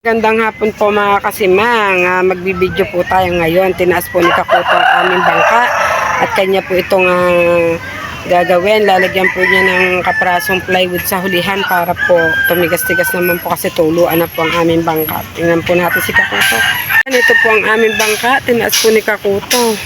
Gandang hapon po mga kasimang. Magbibideo po tayo ngayon. Tinaas po ni Kakuto ang aming bangka at kanya po itong gagawin. Lalagyan po niya ng kaprasong plywood sa hulihan para po tumigas-tigas naman po kasi tuluan na po ang aming bangka. Tingnan po natin si Kakuto. Ito po ang aming bangka. Tinaas po ni Kakuto.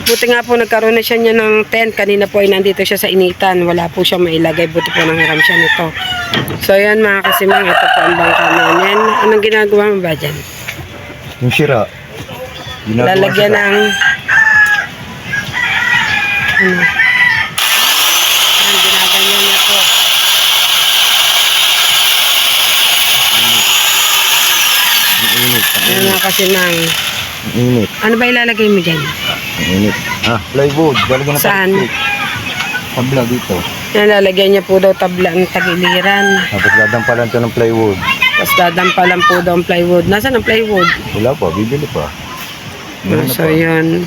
Buti nga po nagkaroon na siya niya ng tent. Kanina po ay nandito siya sa initan. Wala po siya mailagay. Buti po nanghiram siya nito. So yan mga kasimang, ito po ang bangka namin. Anong ginagawa mo ba dyan? Yung sira. Lalagyan ng ang ginaganyan niya po. Ayan mga kasimang. Init. Ano ba ilalagay mo dyan? Init. Plywood. Lalagyan na Saan? Tabla dito. Yan, lalagyan niya po daw tabla ng tagiliran. Tapos dadampalan to ng plywood. Tapos dadampalan po daw ang plywood. Nasaan ang plywood? Wala pa, bibili pa. So yun.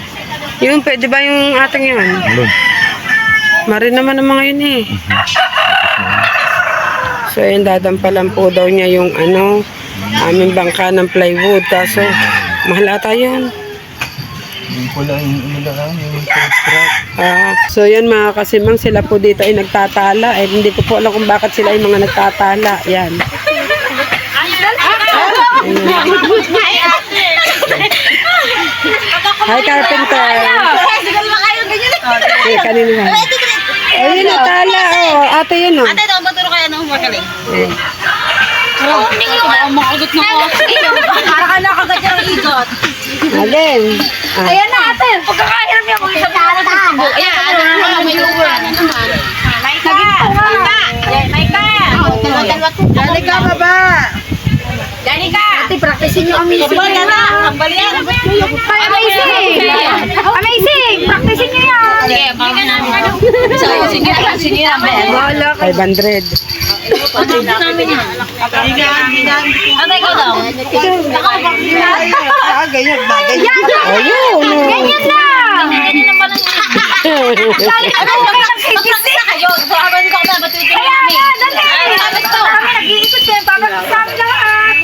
Yung pwede ba yung ating yun? Alin? Marin naman ang mga yun eh. So yun, dadampalan po daw niya yung aming bangka ng plywood. Kaso, mahal ata yun. Yung pula yung inilaan, yung truck. So yun mga kasimang, sila po dito ay nagtatala. Hindi ko po alam kung bakit sila ay mga nagtatala. Yan. Hi carpenter. Okay, kanino yan? Ayun na tala. Ate yun Ate, daw maturo kaya nung magaling. Eh. Makagot na ko. Para ka nakagat yung igot. Alin? Ayan na ate. Pagkakahiram niya kung isang para ng tubo. Ayan, ano naman may lupa na naman. Maika! Maika! Danica baba. Danica! Ate, practicein niyo kami. Ang balian. Amazing! Amazing! Practicein niyo yan. Sige, bigyan namin. Sige, practicein niyo yan. 500. Ano namin yan? Ate, ikaw daw. Ganyan ba? Ayun. Ganyan lang! Ganyan lang ba lang? Ano ba kayo nagsigising? Kayo, habang ko na batutin namin. Kaya nga, dali! Kami nag-iikot yan, papag-isang lahat.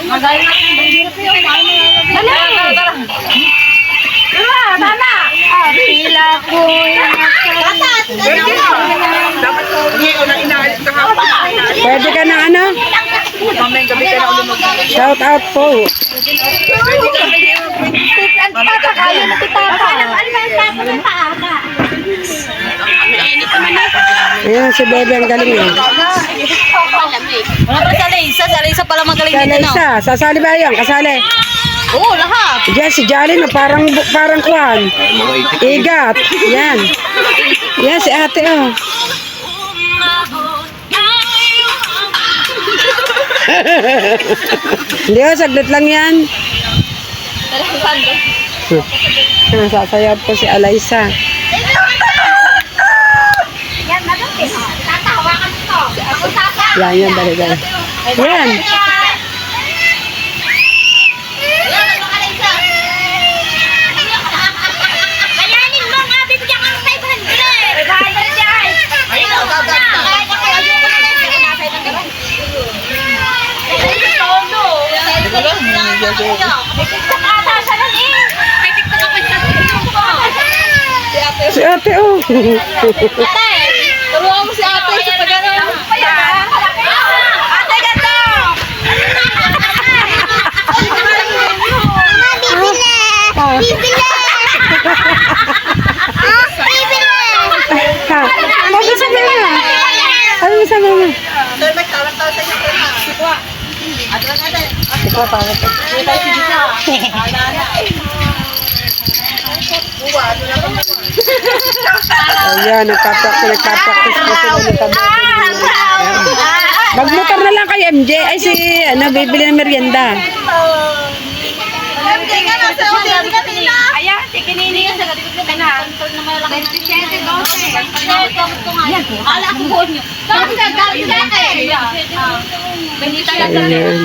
Magaling natin, mahirap yun. Dali! Diba, tama! Pila ko yung Pwede ka na ano? Shout out po. Ayan, si Bebe ang galing eh. Wala pa sa Lisa. Sa Lisa pala magaling Sa din, no? Lisa, sasali ba yan? Kasali? Oo, lahat. Diyan si Jolly na parang kuhan. Igat. Yan. Yan si ate oh. Hindi oh, saglit lang yan. Sasayaw po si Alaysa. Yan, dali. Yan. Si ate oh. Turuan mo si ate sa pag-aaral. Ate, gato! Ano sabi mo? Ayan, nagpa-practice po sila ng tabi. Magmotor na lang kay MJ. Ay si, bibili ng merienda. Ayan, si Kinini yan sa gatibig na na-answer na malaki. 27, 12. Yan po. Ala ko po nyo. Ganito lang sa Ayan.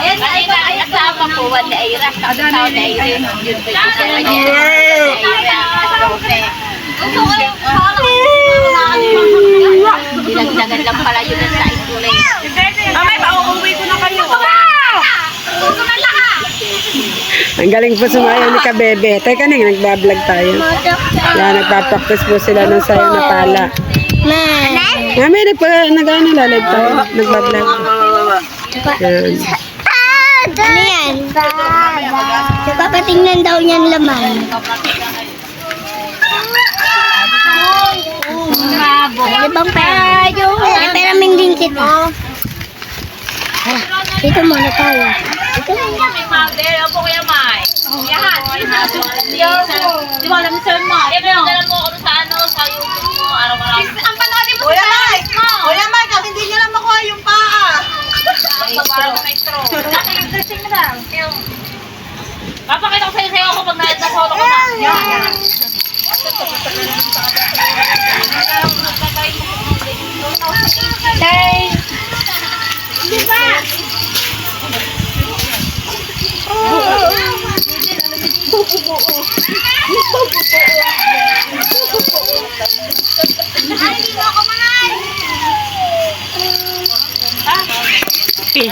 Ayan na, ay kasama po. Wala ay ras. Kasama na ay ras. Dilagdagan lang pala yun sa ikulay. Mamay, pauuwi ko na kayo. Ang galing po sumayaw ni Kabebe. Teka na, nagbablog tayo. Yan, nagpa-practice po sila ng sayo na pala. Mami, nag-ano, live tayo. Nagbablog. Yan. Ano yan? Papatingnan daw niyan laman. Ano bang pera? May pera min din kita. Dito muna tayo. Dito muna. May mother, opo kuya Mai. Yan. Di ba alam mo sa'yo mo? Dala mo ako sa ano, sa YouTube mo, araw-araw. Ang panoodin mo sa live mo. Kuya Mike, hindi niya lang makuha yung paa. Maestro. Interesting na lang. Papakita ko sa'yo ako pag na-solo ko na. Si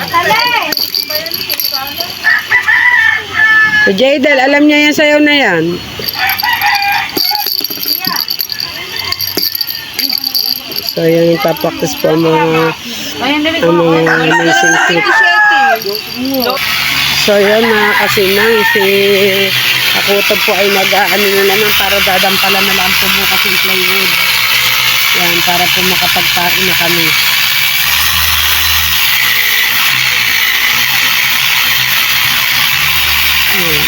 Jadel, alam niya yan sayaw na yan. So, yan yung practice po ang mga amazing clips. So, yan mga kasinang, si Kakutob po ay mag-aano na naman para dadampalan na lang po bukas yung plywood. Yan, para po makapagpain na kami. Yan.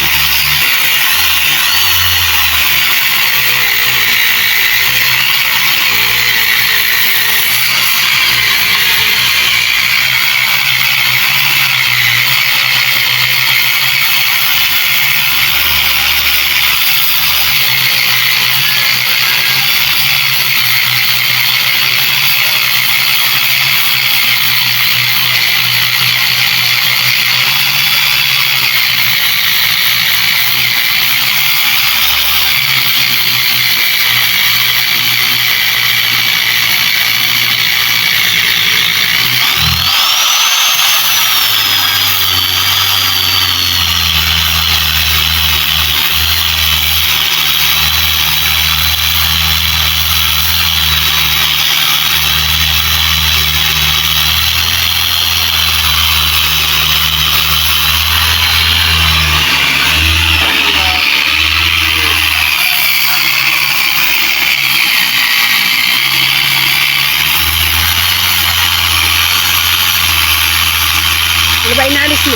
Ano ba inaalis mo?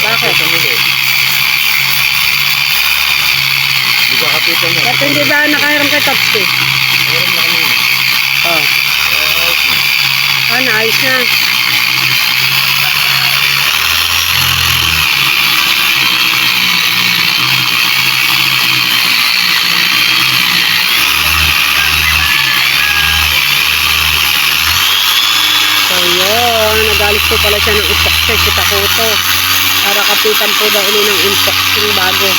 Bakit? Hindi ka kapitan niya. Ba't hindi ba nakahiram kay Topsy? Meron na kami. Oh. Ah, naayos na. So, yun. Nagalis po pala siya ng epoxy si Takuto. Para kapitan po daw ulit ng epoxy bago.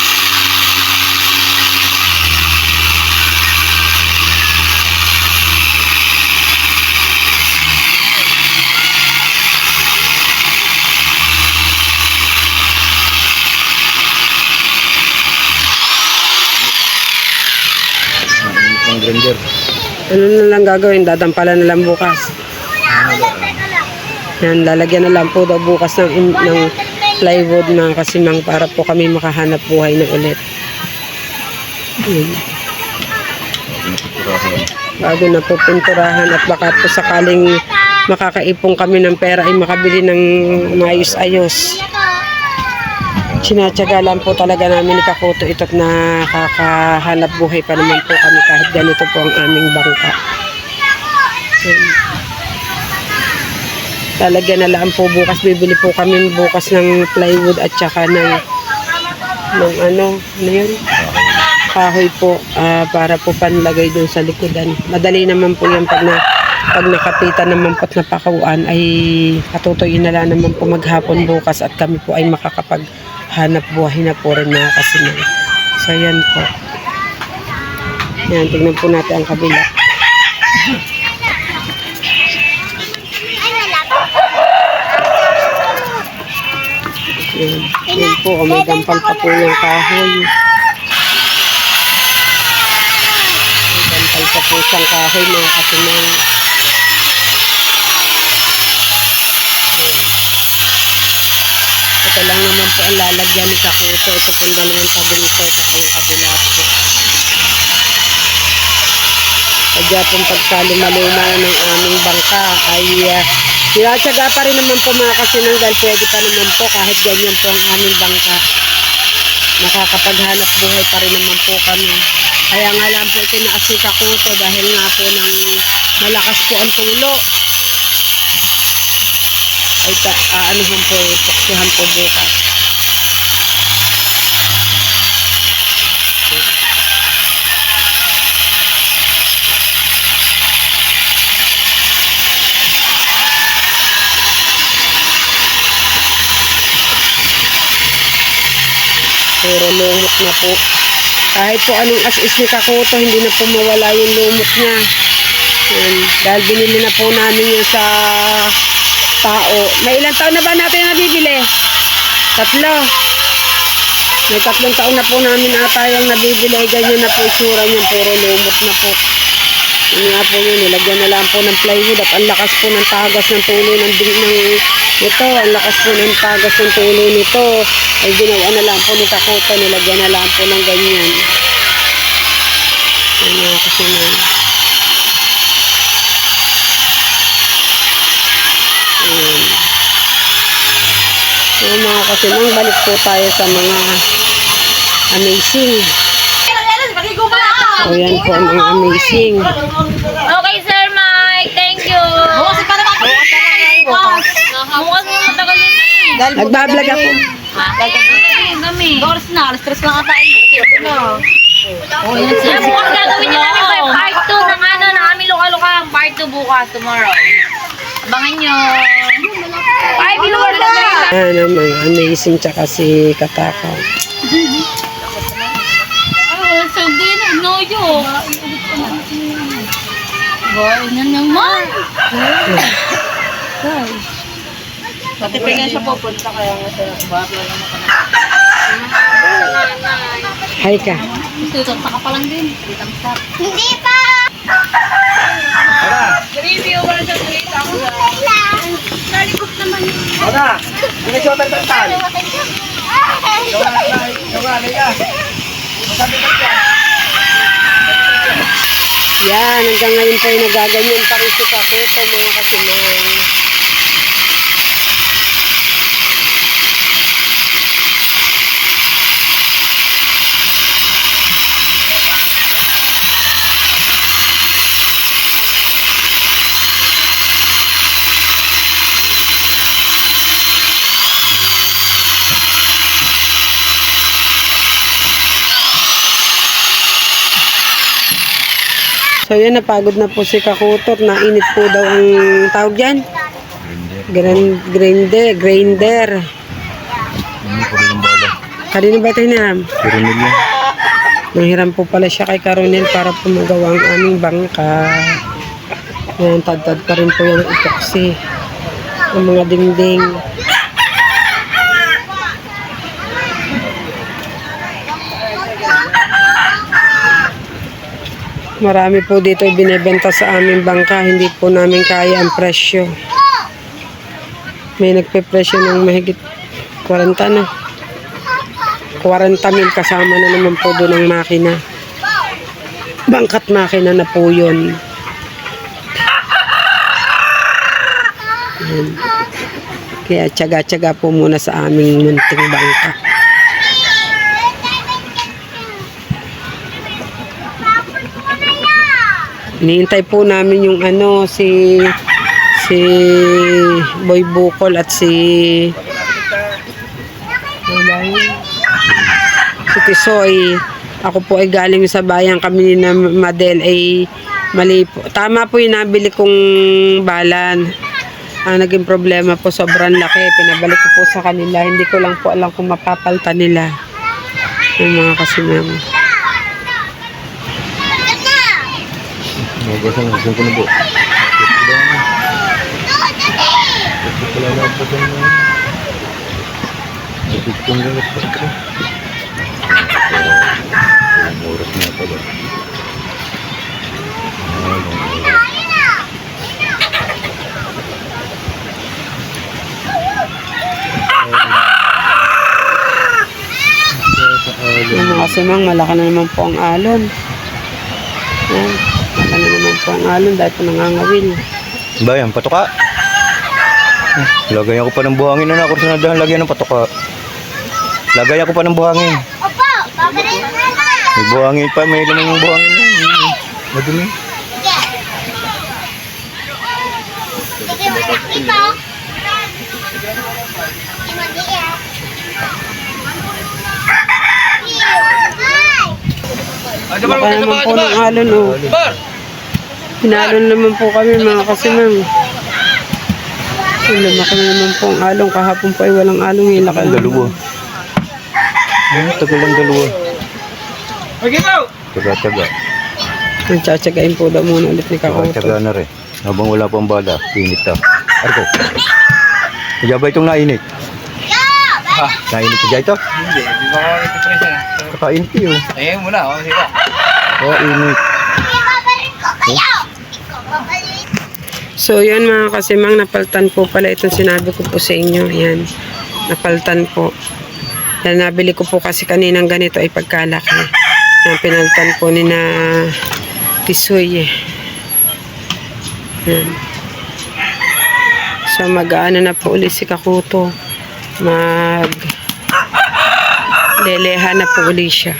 Ang grinder. Ano na lang gagawin? Dadampalan na lang bukas. Yan, lalagyan na lang po daw bukas ng plywood mga kasimang para po kami makahanap buhay na ulit. Yan. Bago na po pinturahan at baka po sakaling makakaipong kami ng pera ay makabili ng maayos-ayos. Sinatsaga lang po talaga namin ni Kakuto ito't nakakahanap buhay pa naman po kami kahit ganito po ang aming bangka. Talagyan na lang po bukas, bibili po kami bukas ng plywood at saka ng ano yun? Kahoy po para po panlagay dun sa likodan. Madali naman po yan pag nakapitan naman po't napakauan ay patutuyin na lang naman po maghapon bukas at kami po ay makakapaghanap buhay na po rin mga kasimang. So, yan po. Yan, tignan po natin ang kabila. Yan, yan po, may dampal pa po yung kahoy. May dampal pa po siyang kahoy, mga kasimang. Ito lang naman po ang lalagyan ni Kakuto. Ito po ang dalawang tabi nito. Ito ang kabila po. Kaya pong pagkaluma-luma ng aming bangka ay tinatsaga pa rin naman po mga kasinanggal. Pwede pa naman po kahit ganyan po ang aming bangka. Nakakapaghanap buhay pa rin naman po kami. Kaya nga lang po tinaas ni Kakuto dahil nga po ng malakas po ang tulo. Ay aanuhan po, puksihan po bukas. Puro lumot na po. Kahit po anong as-is ni Kakuto, hindi na po mawala yung lumot niya. Yan. Dahil binili na po namin yung sa tao. May ilang taon na ba natin nabibili? 3. May 3 taon na po namin tayong nabibili. Ganyan na po isura niyan. Puro lumot na po. Yun nga po yun. Nilagyan na lang po ng plywood at ang lakas po ng tagas ng tulo nito. Ang lakas po ng tagas ng tulo nito. Ay ginawa na lang po ni Kakuto. Nilagyan na lang po ng ganyan. Yan nga kasi na. So mga kasinang, balik po tayo sa mga amazing. O yan po ang mga amazing. Okay, Sir Mike. Thank you. Bukas pa naman. Bukas mo matagal yun eh. Nagbablog ako. Kami. Doors na. Alas 3 lang ata. Bukas gagawin niyo namin kayo part 2 ng ng aming luka-luka. Part 2 bukas, tomorrow. Abangan nyo. Ay, biluwar na. Yan ang mga amazing tsaka si Kataka. Sabi na, noyo. Boy, na naman. Pati pa nga siya pupunta kaya nga sa bago lang ako. Hi ka. Tutulta ka pa lang din. Hindi pa! Review ko na siya tuloy ako sa... Nalikot naman yun. Ana, hindi siya tagtantan. Yan, hanggang ngayon po ay nagaganyan pa rin si Kakuto mga kasinang. So yan, napagod na po si Kakuto. Nainit po daw ang tawag dyan. Grinder. Hindi ko rin ang bala. Kanina ba tayo naram? Pero nila. Nanghiram po pala siya kay Caronel para po magawa ang aming bangka. Yan, tad-tad pa rin po yung epoxy. Ang mga dingding. Marami po dito binebenta sa aming bangka. Hindi po namin kaya ang presyo. May nagpe-presyo ng mahigit 40 na. 40,000 kasama na naman po doon ang makina. Bangkat makina na po yun. Yan. Kaya tiyaga-tiyaga po muna sa aming munting bangka. Hinihintay po namin yung si Boy Bukol at si Tisoy. Ako po ay galing sa bayan kami ni Madel ay mali po. Tama po yung nabili kong balan. Ang naging problema po sobrang laki. Pinabalik ko po sa kanila. Hindi ko lang po alam kung mapapalta nila. Yung mga kasimang. Magasang ko na po. Wala na po sa mga. Itong galas pa ito. Oras na pala. Yung mga kasimang, malaki na naman po ang alon. Yan. Malaki na naman po ang alon dahil po nangangawil. Bayan, patoka. Lagayan ko pa ng buhangin na ako sa nadahan lagyan ng patoka. Lagayan ko pa ng buhangin. Opo, babalik na na. May buhangin pa, may laman ng buhangin na. Madumi. Sige, wala ito. Baka naman po ng alon, oh. Hinalon naman po kami, mga kasimang. Lumaki na naman po ang alon. Kahapon po ay walang along. Ilaki Ang dalawa. Tagal ang dalawa. Taga-taga. Nagtsatsyagain po daw muna ulit ni Kakoto. Taga-taga na rin. Habang wala pang bala, init na. Arko. Nagyabay itong nainit. Nainit ka dyan ito? Hindi, di ba ako ito presyo? Kakainit yun. Ayun muna, oh, sige. Oh, init. So yun mga kasimang, napaltan po pala itong sinabi ko po sa inyo. Yan, napaltan po. Yan, nabili ko po kasi kaninang ganito ay pagkalaki. Yan, pinaltan po ni na Tisoy. Yan. So mag-aano na po ulit si Kakuto. Leleha na po ulit siya.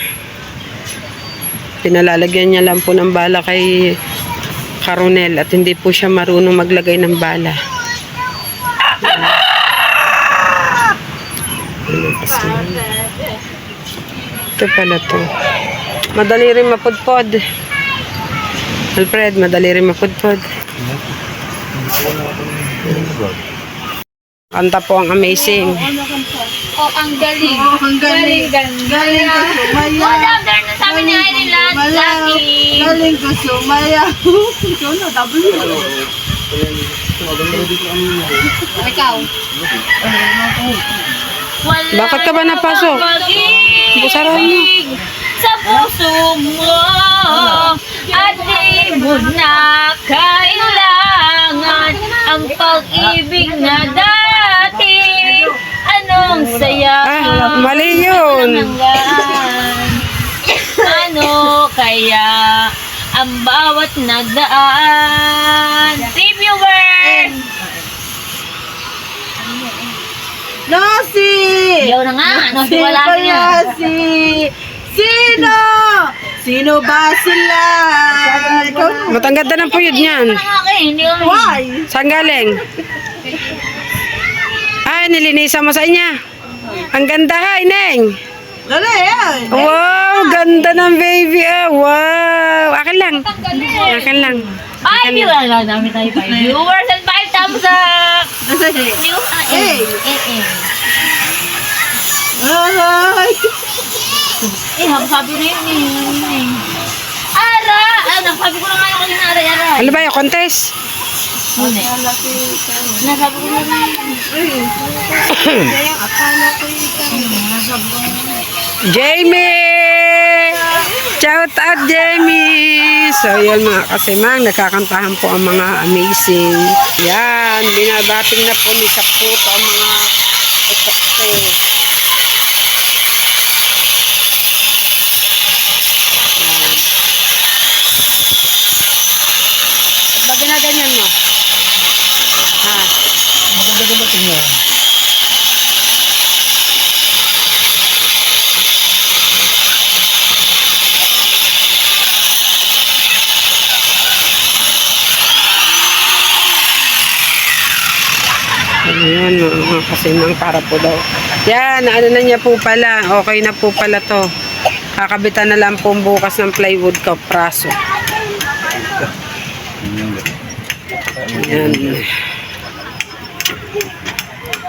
Pinalalagyan niya lang po ng bala kay Karonel at hindi po siya marunong maglagay ng bala. Ito pala to. Madali rin mapudpod. Alfred, madali rin mapudpod. Kanta po ang amazing. Oh, ang galing. Ang galing. Galing ka sumaya. Order na sa amin ni Irene Lucky. Galing ko sumaya. Ikaw na, W. Ikaw. Bakit ka ba napasok? Busarahan mo. Sa puso mo at di mo na kailangan ang pag-ibig na dati. Anong saya? Mali yun. Ano kaya ang bawat nagdaan? Reviewer! Nasi! Yaw na nga. Nasi wala niya. Nasi! Sino? Sino ba sila? Ikaw na. Matanggal na ng puyod niyan. Hindi ko Why? Saan galing? Ay, nilinisan mo sa inya. Ang ganda ha, Ineng. Dali, yan. Wow, ganda ng baby. Wow. Akin lang. Akin lang. 5 viewers. Dami tayo 5 viewers and 5 thumbs up. Hey. Ay. Sabi na yun eh. Ara! Nasabi ko na nga yung kanina, Ara. Ano ba yung contest? Nasabi ko na nga Jamie! Shout out, Jamie! So, yan mga kasimang, nakakantahan po ang mga amazing. Yan, binadating na po ni Kaputo ang mga epote. Ba't ginaganyan mo? Ha? Ayan, mga kasimang para po daw. Yan, ano na niya po pala. Okay na po pala to. Kakabitan na lang po bukas ng plywood kapraso. Ayan.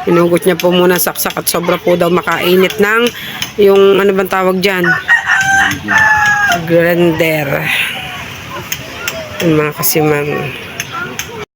Inugot niya po muna saksak at sobra po daw makainit ng yung ano bang tawag dyan? Grinder. Yung mga kasimang.